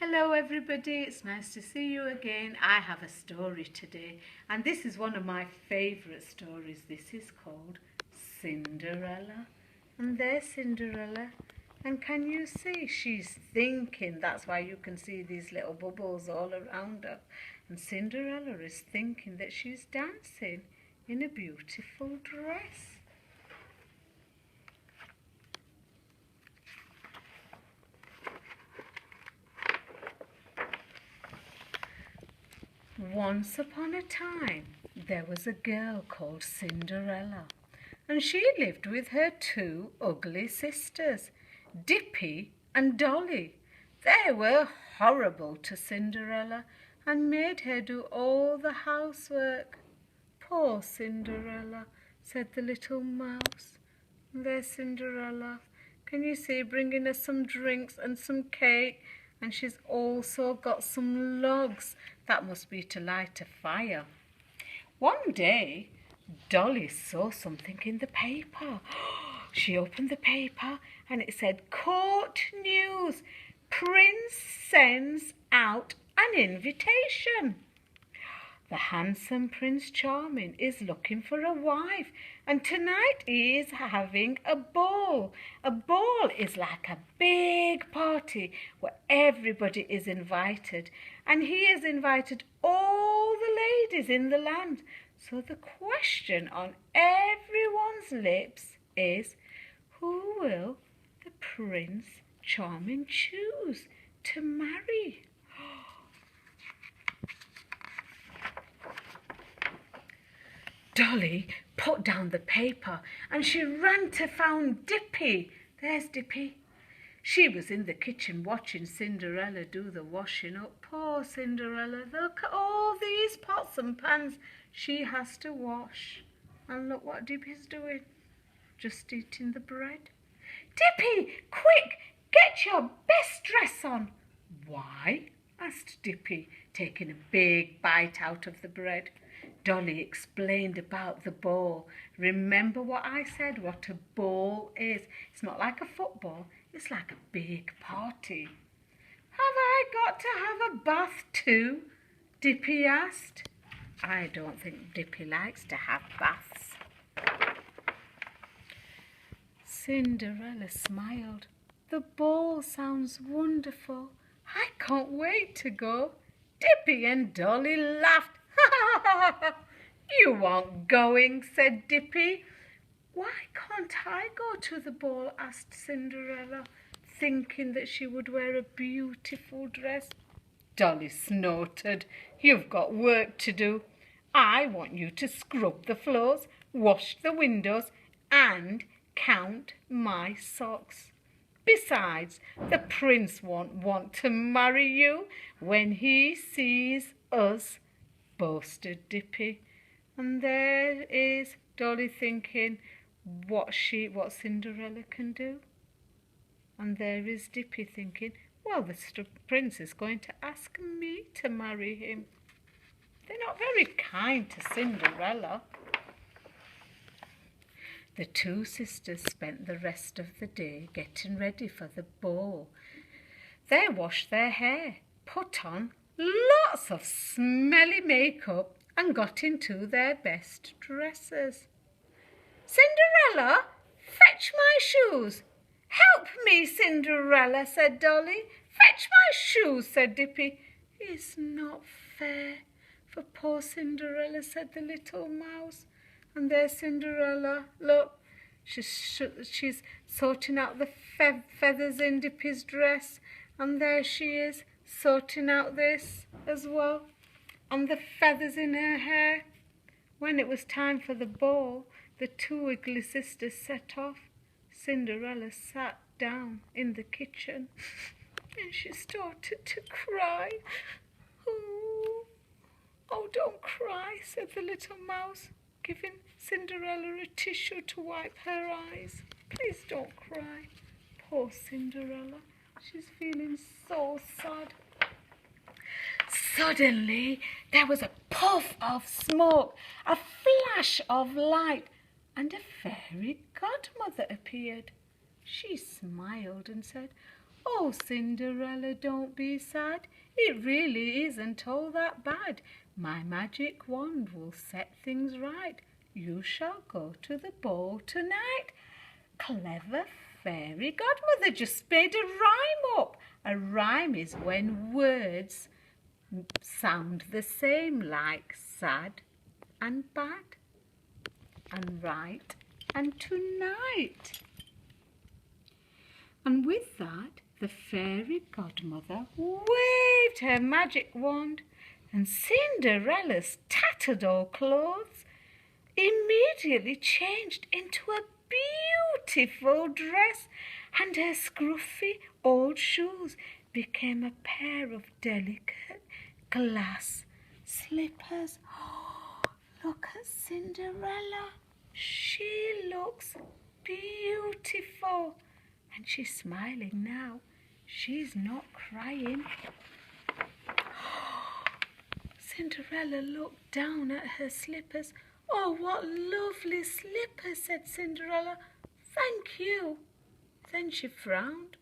Hello everybody, it's nice to see you again. I have a story today and this is one of my favourite stories. This is called Cinderella. And there's Cinderella, and can you see she's thinking? That's why you can see these little bubbles all around her. And Cinderella is thinking that she's dancing in a beautiful dress. Once upon a time, there was a girl called Cinderella, and she lived with her two ugly sisters, Dippy and Dolly. They were horrible to Cinderella and made her do all the housework. Poor Cinderella, said the little mouse. There's Cinderella. Can you see, bringing us some drinks and some cake? And she's also got some logs. That must be to light a fire. One day, Dolly saw something in the paper. She opened the paper and it said, "Court news. Prince sends out an invitation. The handsome Prince Charming is looking for a wife, and tonight he is having a ball. A ball is like a big party where everybody is invited, and he has invited all the ladies in the land. So the question on everyone's lips is, who will the Prince Charming choose to marry?" Dolly put down the paper and she ran to find Dippy. There's Dippy. She was in the kitchen watching Cinderella do the washing up. Poor Cinderella, look at all these pots and pans she has to wash. And look what Dippy's doing, just eating the bread. "Dippy, quick, get your best dress on." "Why?" asked Dippy, taking a big bite out of the bread. Dolly explained about the ball. Remember what I said, what a ball is. It's not like a football, it's like a big party. "Have I got to have a bath too?" Dippy asked. I don't think Dippy likes to have baths. Cinderella smiled. "The ball sounds wonderful. I can't wait to go." Dippy and Dolly laughed. "You aren't going," said Dippy. "Why can't I go to the ball?" asked Cinderella, thinking that she would wear a beautiful dress. Dolly snorted. "You've got work to do. I want you to scrub the floors, wash the windows, and count my socks. Besides, the prince won't want to marry you when he sees us," boasted Dippy. And there is Dolly thinking what Cinderella can do. And there is Dippy thinking, well, the prince is going to ask me to marry him. They're not very kind to Cinderella. The two sisters spent the rest of the day getting ready for the ball. They washed their hair, put on lots of smelly makeup, and got into their best dresses. "Cinderella, fetch my shoes." "Help me, Cinderella," said Dolly. "Fetch my shoes," said Dippy. "It's not fair for poor Cinderella," said the little mouse. And there's Cinderella. Look, she's sorting out the feathers in Dippy's dress. And there she is, sorting out this as well. And the feathers in her hair. When it was time for the ball, the two ugly sisters set off. Cinderella sat down in the kitchen and she started to cry. Oh, don't cry," said the little mouse, giving Cinderella a tissue to wipe her eyes. "Please don't cry." Poor Cinderella, she's feeling so sad. Suddenly, there was a puff of smoke, a flash of light, and a fairy godmother appeared. She smiled and said, "Oh, Cinderella, don't be sad. It really isn't all that bad. My magic wand will set things right. You shall go to the ball tonight." Clever fairy godmother just made a rhyme up. A rhyme is when words sound the same, like sad and bad and right and tonight. And with that, the fairy godmother waved her magic wand, and Cinderella's tattered old clothes immediately changed into a beautiful dress, and her scruffy old shoes became a pair of delicate glass slippers. Oh, look at Cinderella. She looks beautiful. And she's smiling now. She's not crying. Cinderella looked down at her slippers. "Oh, what lovely slippers," said Cinderella. "Thank you." Then she frowned.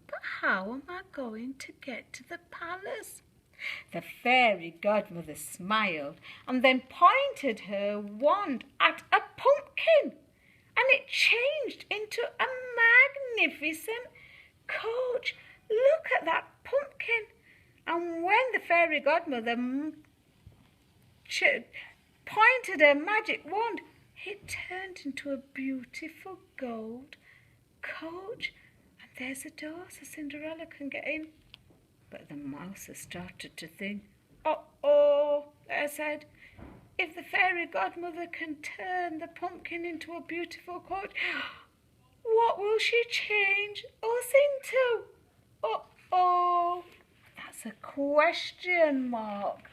"But how am I going to get to the palace?" The fairy godmother smiled and then pointed her wand at a pumpkin, and it changed into a magnificent coach. Look at that pumpkin. And when the fairy godmother pointed her magic wand, it turned into a beautiful gold coach. And there's a door so Cinderella can get in. But the mouse has started to think, "Uh-oh," they said, "if the fairy godmother can turn the pumpkin into a beautiful coach, what will she change us into?" Uh-oh. That's a question mark.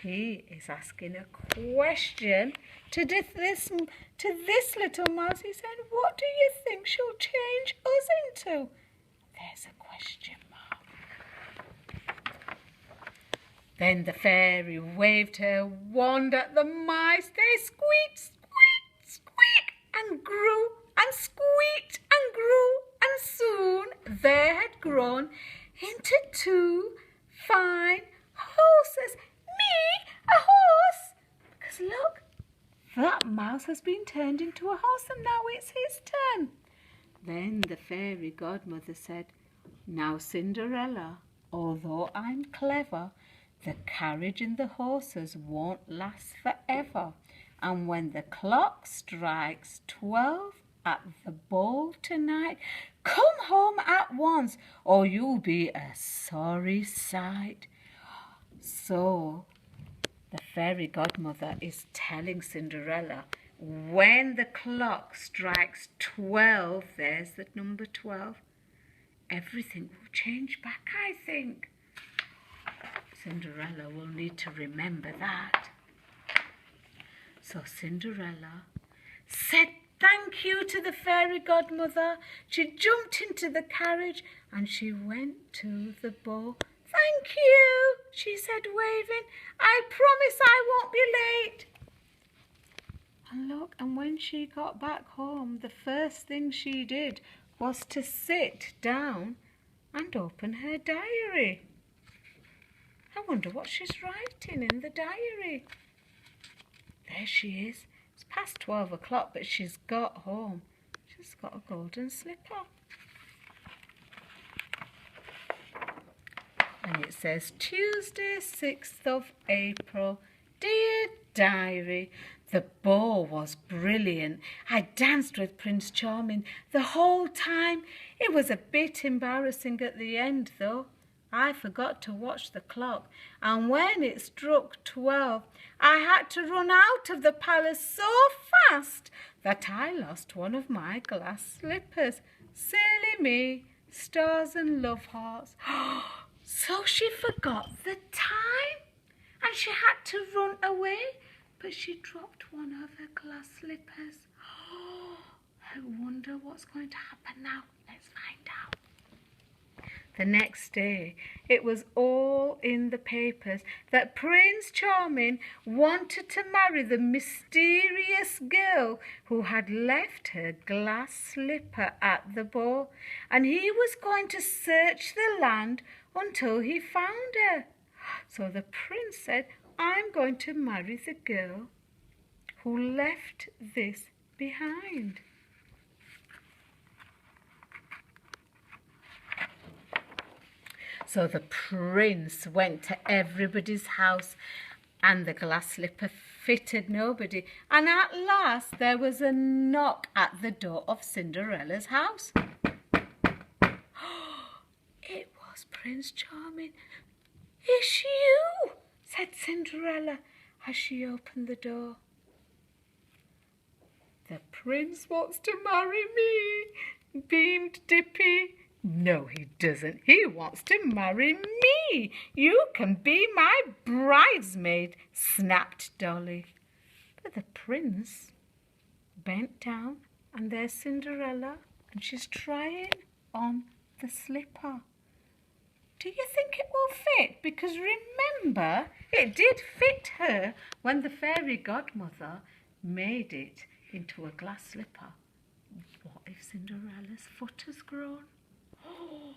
He is asking a question to this little mouse. He said, "What do you think she'll change us into?" There's a question mark. Then the fairy waved her wand at the mice. They squeaked, squeaked, squeaked, and grew and squeaked and grew, and soon they had grown into two fine horses. Me, a horse! Because look, that mouse has been turned into a horse, and now it's his turn. Then the fairy godmother said, "Now, Cinderella, although I'm clever, the carriage and the horses won't last forever. And when the clock strikes 12 at the ball tonight, come home at once, or you'll be a sorry sight." So the fairy godmother is telling Cinderella, when the clock strikes 12, there's the number 12, everything will change back, I think. Cinderella will need to remember that. So Cinderella said thank you to the fairy godmother. She jumped into the carriage and she went to the ball. "Thank you," she said, waving. "I promise I won't be late." And look, and when she got back home, the first thing she did was to sit down and open her diary. I wonder what she's writing in the diary. There she is. It's past 12 o'clock, but she's got home. She's got a golden slipper. And it says, "Tuesday, 6th of April. Dear Diary, the ball was brilliant. I danced with Prince Charming the whole time. It was a bit embarrassing at the end, though. I forgot to watch the clock, and when it struck 12, I had to run out of the palace so fast that I lost one of my glass slippers. Silly me, stars and love hearts." So she forgot the time, and she had to run away, but she dropped one of her glass slippers. I wonder what's going to happen now. Let's find out. The next day, it was all in the papers that Prince Charming wanted to marry the mysterious girl who had left her glass slipper at the ball, and he was going to search the land until he found her. So the prince said, "I'm going to marry the girl who left this behind." So the prince went to everybody's house, and the glass slipper fitted nobody. And at last there was a knock at the door of Cinderella's house. It was Prince Charming. "It's you," said Cinderella as she opened the door. "The prince wants to marry me," beamed Dippy. "No, he doesn't. He wants to marry me. You can be my bridesmaid," snapped Dolly. But the prince bent down, and there's Cinderella, and she's trying on the slipper. Do you think it will fit? Because remember, it did fit her when the fairy godmother made it into a glass slipper. What if Cinderella's foot has grown? Oh,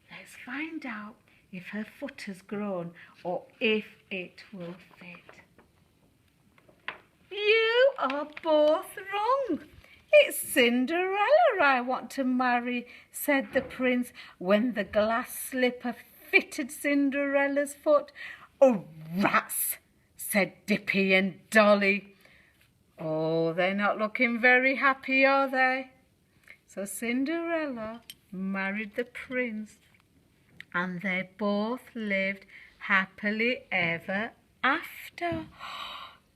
let's find out if her foot has grown or if it will fit. You are both wrong. "It's Cinderella I want to marry," said the prince when the glass slipper fitted Cinderella's foot. "Oh, rats," said Dippy and Dolly. Oh, they're not looking very happy, are they? So Cinderella married the prince, and they both lived happily ever after.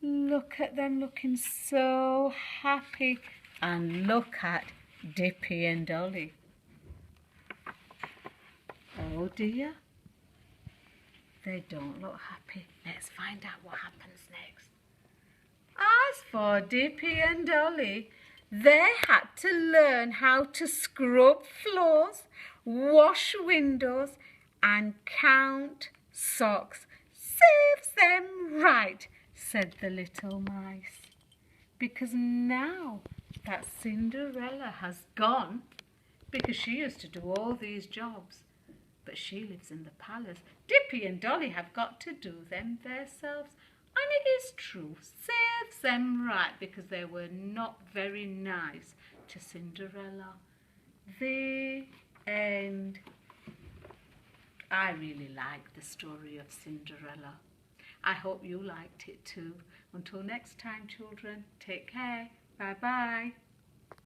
Look at them looking so happy, and look at Dippy and Dolly. Oh dear, they don't look happy. Let's find out what happens next. As for Dippy and Dolly, they had to learn how to scrub floors, wash windows, and count socks. "Serves them right," said the little mice. Because now that Cinderella has gone, because she used to do all these jobs, but she lives in the palace, Dippy and Dolly have got to do them themselves. And it is true, serves them right, because they were not very nice to Cinderella. The end. I really like the story of Cinderella. I hope you liked it too. Until next time, children, take care. Bye-bye.